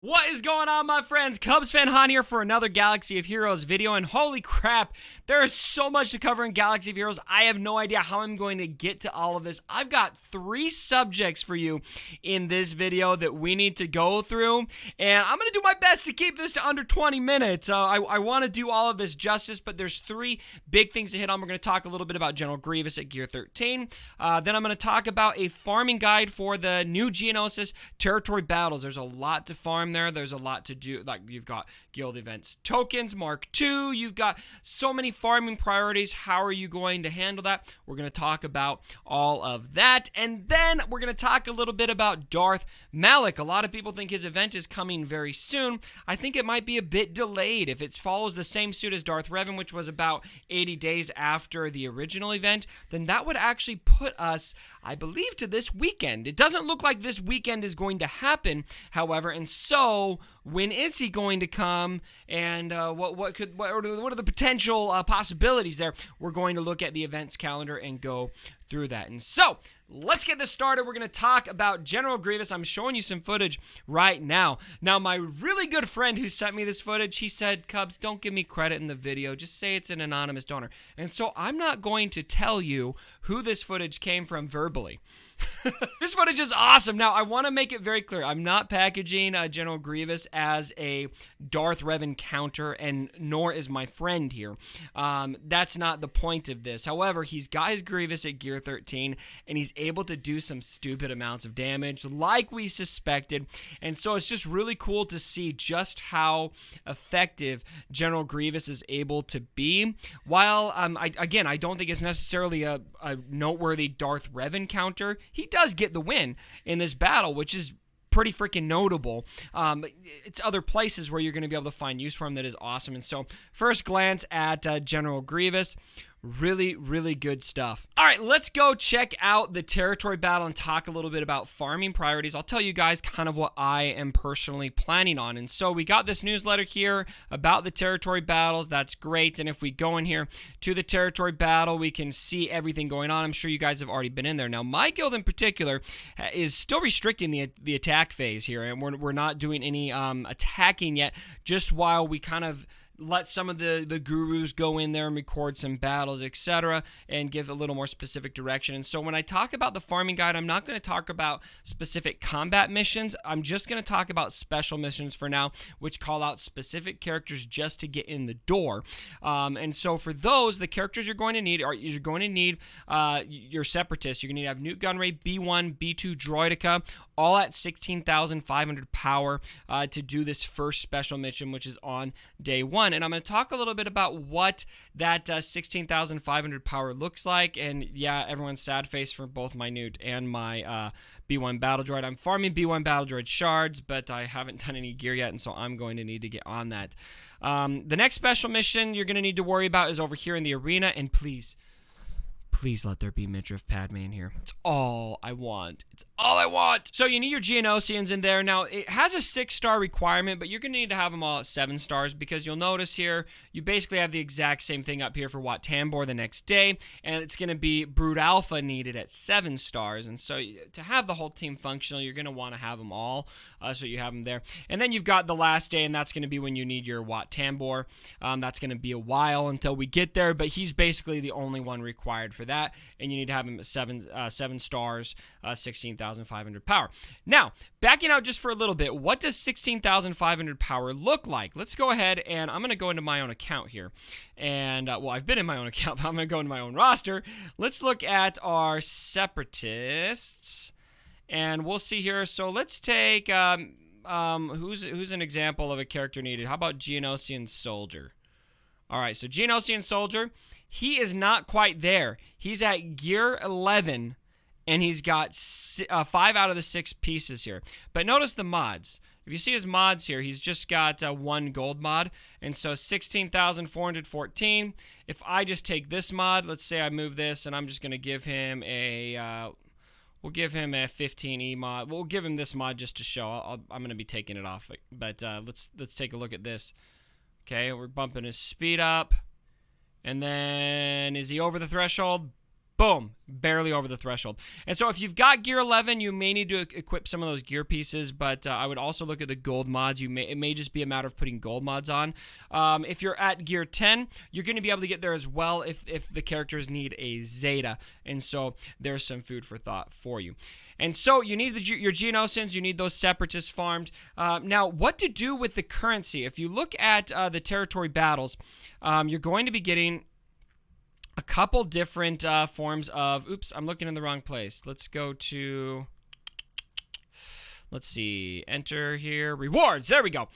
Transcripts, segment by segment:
What is going on, my friends? Cubs fan Han here for another Galaxy of Heroes video, and holy crap, there is so much to cover in Galaxy of Heroes. I have no idea how I'm going to get to all of this. I've got 3 subjects for you in this video that we need to go through, and I'm going to do my best to keep this to under 20 minutes. I want to do all of this justice, but there's 3 big things to hit on. We're going to talk a little bit about General Grievous at Gear 13. Then I'm going to talk about a farming guide for the new Geonosis territory battles. There's a lot to farm there. There's a lot to do. Like, you've got guild events tokens, Mark II. You've got so many farming priorities. How are you going to handle that? We're going to talk about all of that. And then we're going to talk a little bit about Darth Malak. A lot of people think his event is coming very soon. I think it might be a bit delayed. If it follows the same suit as Darth Revan, which was about 80 days after the original event, then that would actually put us, I believe, to this weekend. It doesn't look like this weekend is going to happen, however, and so when is he going to come, and what are the potential possibilities there? We're going to look at the events calendar and go through that. And so let's get this started. We're going to talk about General Grievous. I'm showing you some footage right now. Now, my really good friend who sent me this footage, he said, Cubs, don't give me credit in the video. Just say it's an anonymous donor. And so I'm not going to tell you who this footage came from verbally. This footage is awesome. Now, I want to make it very clear. I'm not packaging General Grievous as a Darth Revan counter, and nor is my friend here. That's not the point of this. However, he's got his Grievous at Gear 13, and he's able to do some stupid amounts of damage like we suspected. And so it's just really cool to see just how effective General Grievous is able to be. While, I don't think it's necessarily a noteworthy Darth Revan counter, he does get the win in this battle, which is pretty freaking notable. It's other places where you're going to be able to find use for him that is awesome. And so, first glance at General Grievous, really, really good stuff. All right, let's go check out the territory battle and talk a little bit about farming priorities. I'll tell you guys kind of what I am personally planning on. And so we got this newsletter here about the territory battles. That's great. And if we go in here to the territory battle, we can see everything going on. I'm sure you guys have already been in there. Now, my guild in particular is still restricting the attack phase here, and we're not doing any attacking yet, just while we kind of let some of the gurus go in there and record some battles, etc., and give a little more specific direction. And so when I talk about the farming guide, I'm not going to talk about specific combat missions. I'm just going to talk about special missions for now, which call out specific characters just to get in the door. And so for those, the characters you're going to need are your Separatists. You're going to have Newt Gunray, B1, B2 Droideka, all at 16,500 power to do this first special mission, which is on day 1. And I'm going to talk a little bit about what that 16,500 power looks like. And yeah, everyone's sad face for both my Newt and my B1 Battle Droid. I'm farming B1 Battle Droid shards, but I haven't done any gear yet, and so I'm going to need to get on that. The next special mission you're going to need to worry about is over here in the arena, and please let there be Midriff Padme in here. It's all I want. It's all I want. So you need your Geonosians in there. Now, it has a 6-star requirement, but you're going to need to have them all at 7 stars, because you'll notice here, you basically have the exact same thing up here for Wat Tambor the next day, and it's going to be Brood Alpha needed at 7 stars. And so to have the whole team functional, you're going to want to have them all, so you have them there. And then you've got the last day, and that's going to be when you need your Wat Tambor. That's going to be a while until we get there, but he's basically the only one required for that, and you need to have him at 7 stars, 16,500 power. Now, backing out just for a little bit, what does 16,500 power look like? Let's go ahead, and I'm going to go into my own account here. And, well, I've been in my own account, but I'm going to go into my own roster. Let's look at our Separatists, and we'll see here. So let's take, who's an example of a character needed? How about Geonosian Soldier? All right, so Geonosian Soldier, he is not quite there. He's at Gear 11, and he's got 5 out of the 6 pieces here. But notice the mods. If you see his mods here, he's just got 1 gold mod, and so 16,414. If I just take this mod, let's say I move this, and I'm just going to give him a... we'll give him a 15E mod. We'll give him this mod just to show. I'm going to be taking it off, but let's take a look at this. Okay, we're bumping his speed up. And then, is he over the threshold? Boom, barely over the threshold. And so if you've got gear 11, you may need to equip some of those gear pieces, but I would also look at the gold mods. It may just be a matter of putting gold mods on. If you're at gear 10, you're going to be able to get there as well if the characters need a Zeta. And so there's some food for thought for you. And so you need your Geonosians, you need those Separatists farmed. Now, what to do with the currency? If you look at the territory battles, you're going to be getting a couple different forms of, oops, I'm looking in the wrong place. Let's go to, let's see, enter here, rewards, there we go.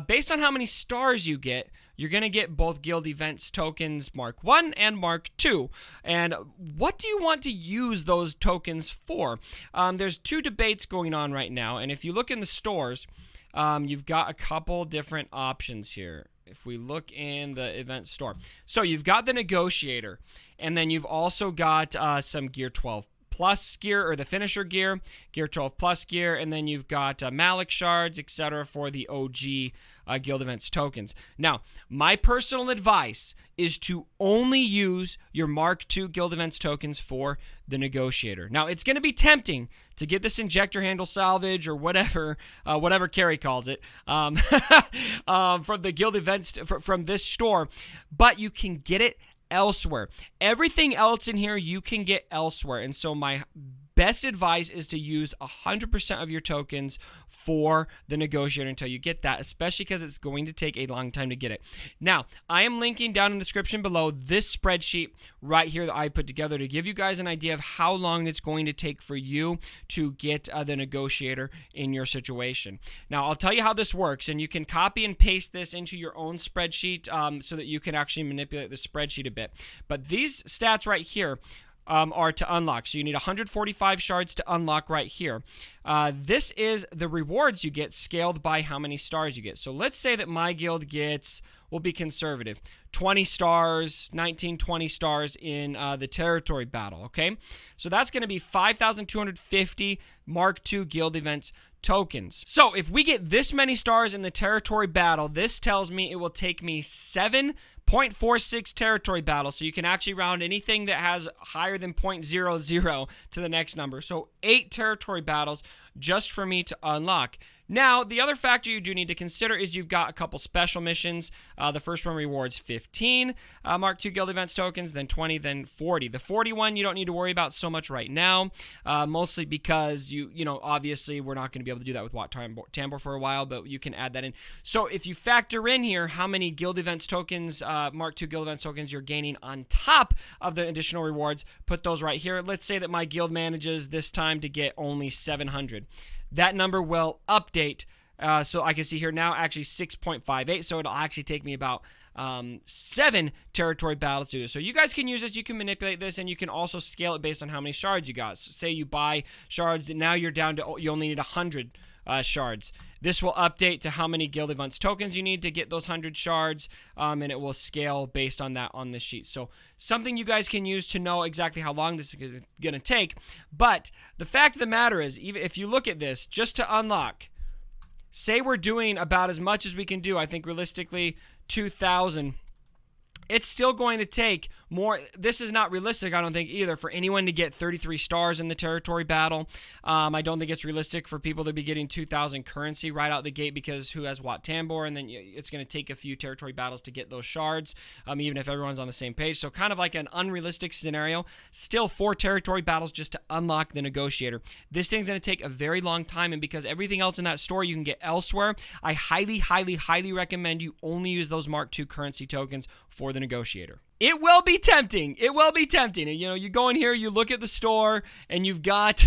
Based on how many stars you get, you're going to get both guild events tokens Mark 1 and Mark 2. And what do you want to use those tokens for? There's two debates going on right now, and if you look in the stores, you've got a couple different options here. If we look in the event store, so you've got the Negotiator, and then you've also got some Gear 12 plus gear, or the finisher gear, Gear 12 plus gear, and then you've got Malak shards, etc. for the OG guild events tokens. Now, my personal advice is to only use your Mark II guild events tokens for the Negotiator. Now, it's going to be tempting to get this injector handle salvage or whatever Carrie calls it from the guild events from this store, but you can get it elsewhere. Everything else in here you can get elsewhere. And so my best advice is to use 100% of your tokens for the Negotiator until you get that, especially because it's going to take a long time to get it. Now, I am linking down in the description below this spreadsheet right here that I put together to give you guys an idea of how long it's going to take for you to get the Negotiator in your situation. Now, I'll tell you how this works, and you can copy and paste this into your own spreadsheet so that you can actually manipulate the spreadsheet a bit. But these stats right here are to unlock. So you need 145 shards to unlock right here. This is the rewards you get scaled by how many stars you get. So let's say that my guild gets, we'll be conservative, 20 stars, 19, 20 stars in the territory battle, okay? So that's going to be 5,250 Mark II guild events tokens. So if we get this many stars in the territory battle, this tells me it will take me 7.46 territory battles. So you can actually round anything that has higher than 0.00 to the next number. So 8 territory battles just for me to unlock. Now, the other factor you do need to consider is you've got a couple special missions. The first one rewards 15 Mark II Guild Events tokens, then 20, then 40. The 41 you don't need to worry about so much right now, mostly because you know, obviously we're not going to be able to do that with Wat Tambor for a while, but you can add that in. So if you factor in here how many Guild Events tokens, Mark II Guild Events tokens you're gaining on top of the additional rewards, put those right here. Let's say that my guild manages this time to get only 700. That number will update, so I can see here now actually 6.58, so it'll actually take me about 7 territory battles to do this. So you guys can use this, you can manipulate this, and you can also scale it based on how many shards you got. So say you buy shards, now you're down to, you only need 100 shards. This will update to how many guild events tokens you need to get those 100 shards, and it will scale based on that on this sheet. So something you guys can use to know exactly how long this is going to take. But the fact of the matter is, even if you look at this, just to unlock, say we're doing about as much as we can do, I think realistically 2,000, it's still going to take more. This is not realistic, I don't think, either, for anyone to get 33 stars in the territory battle. I don't think it's realistic for people to be getting 2,000 currency right out the gate, because who has Wat Tambor, and then it's going to take a few territory battles to get those shards, even if everyone's on the same page. So kind of like an unrealistic scenario. Still 4 territory battles just to unlock the Negotiator. This thing's going to take a very long time, and because everything else in that store you can get elsewhere, I highly, highly, highly recommend you only use those Mark II currency tokens for the Negotiator. It will be tempting. It will be tempting. And, you know, you go in here, you look at the store, and you've got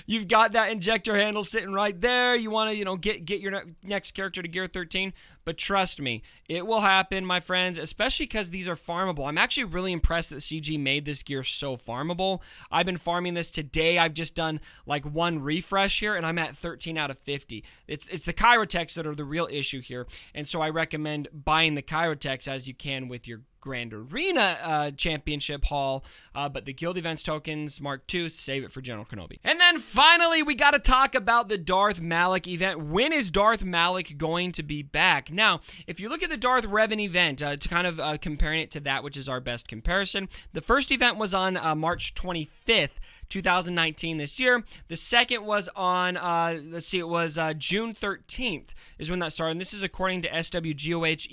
you've got that injector handle sitting right there. You want to, you know, get your next character to gear 13. But trust me, it will happen, my friends, especially because these are farmable. I'm actually really impressed that CG made this gear so farmable. I've been farming this today. I've just done like 1 refresh here, and I'm at 13 out of 50. It's the Chirotechs that are the real issue here. And so I recommend buying the Chirotechs as you can with your Grand Arena Championship haul, but the Guild Events tokens, Mark II, save it for General Kenobi. And then finally, we got to talk about the Darth Malak event. When is Darth Malak going to be back? Now, if you look at the Darth Revan event, to kind of comparing it to that, which is our best comparison, the first event was on March 25th, 2019 this year. The second was on, it was June 13th is when that started. And this is according to SWGoH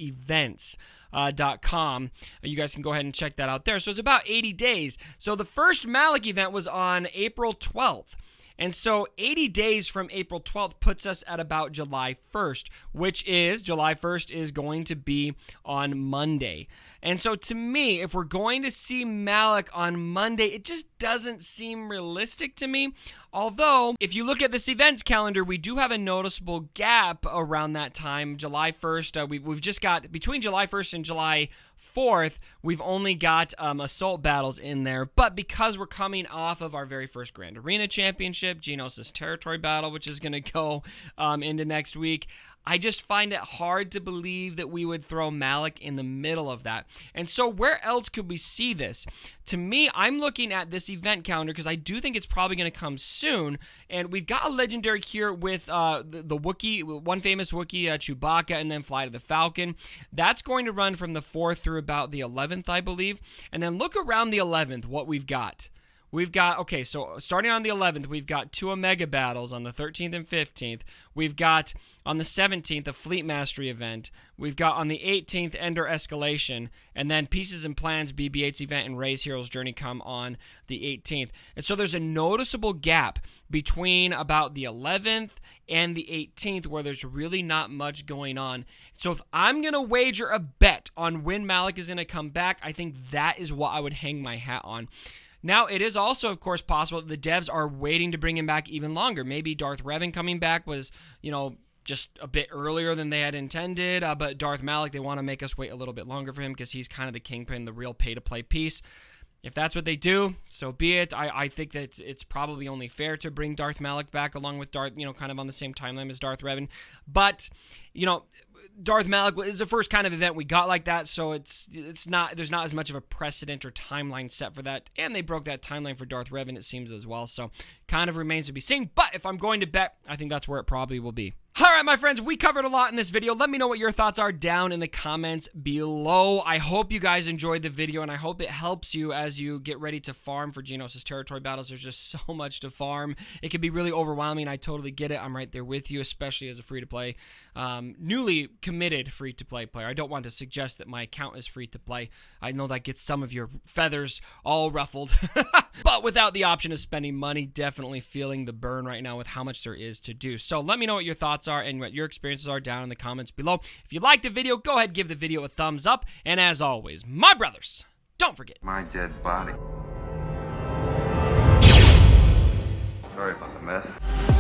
events.com. You guys can go ahead and check that out there. So it's about 80 days. So the first Malak event was on April 12th. And so 80 days from April 12th puts us at about July 1st, which is, July 1st is going to be on Monday. And so to me, if we're going to see Malak on Monday, it just doesn't seem realistic to me. Although, if you look at this events calendar, we do have a noticeable gap around that time. July 1st, we've just got, between July 1st and July 4th, we've only got assault battles in there. But because we're coming off of our very first Grand Arena Championship, Geonosis Territory Battle, which is going to go into next week, I just find it hard to believe that we would throw Malak in the middle of that. And so where else could we see this? To me, I'm looking at this event calendar because I do think it's probably going to come soon. And we've got a legendary here with the Wookiee, one famous Wookiee, Chewbacca, and then Flight of the Falcon. That's going to run from the 4th through about the 11th, I believe. And then look around the 11th, what we've got. We've got, okay, so starting on the 11th, we've got 2 Omega battles on the 13th and 15th. We've got on the 17th a Fleet Mastery event. We've got on the 18th Endor Escalation. And then Pieces and Plans, BB-8's event, and Rey's Hero's Journey come on the 18th. And so there's a noticeable gap between about the 11th and the 18th where there's really not much going on. So if I'm going to wager a bet on when Malak is going to come back, I think that is what I would hang my hat on. Now, it is also, of course, possible that the devs are waiting to bring him back even longer. Maybe Darth Revan coming back was, just a bit earlier than they had intended, but Darth Malak, they want to make us wait a little bit longer for him because he's kind of the kingpin, the real pay-to-play piece. If that's what they do, so be it. I think that it's probably only fair to bring Darth Malak back along with Darth, kind of on the same timeline as Darth Revan. But, Darth Malak is the first kind of event we got like that, so there's not as much of a precedent or timeline set for that. And they broke that timeline for Darth Revan, it seems, as well. So kind of remains to be seen. But if I'm going to bet, I think that's where it probably will be. All right, my friends, we covered a lot in this video. Let me know what your thoughts are down in the comments below. I hope you guys enjoyed the video, and I hope it helps you as you get ready to farm for Geonosis Territory Battles. There's just so much to farm. It can be really overwhelming. I totally get it. I'm right there with you, especially as a free-to-play, newly committed free-to-play player. I don't want to suggest that my account is free-to-play. I know that gets some of your feathers all ruffled. But without the option of spending money, definitely feeling the burn right now with how much there is to do. So let me know what your thoughts are and what your experiences are down in the comments below. If you liked the video, go ahead and give the video a thumbs up. And as always, my brothers, don't forget my dead body. Sorry about the mess.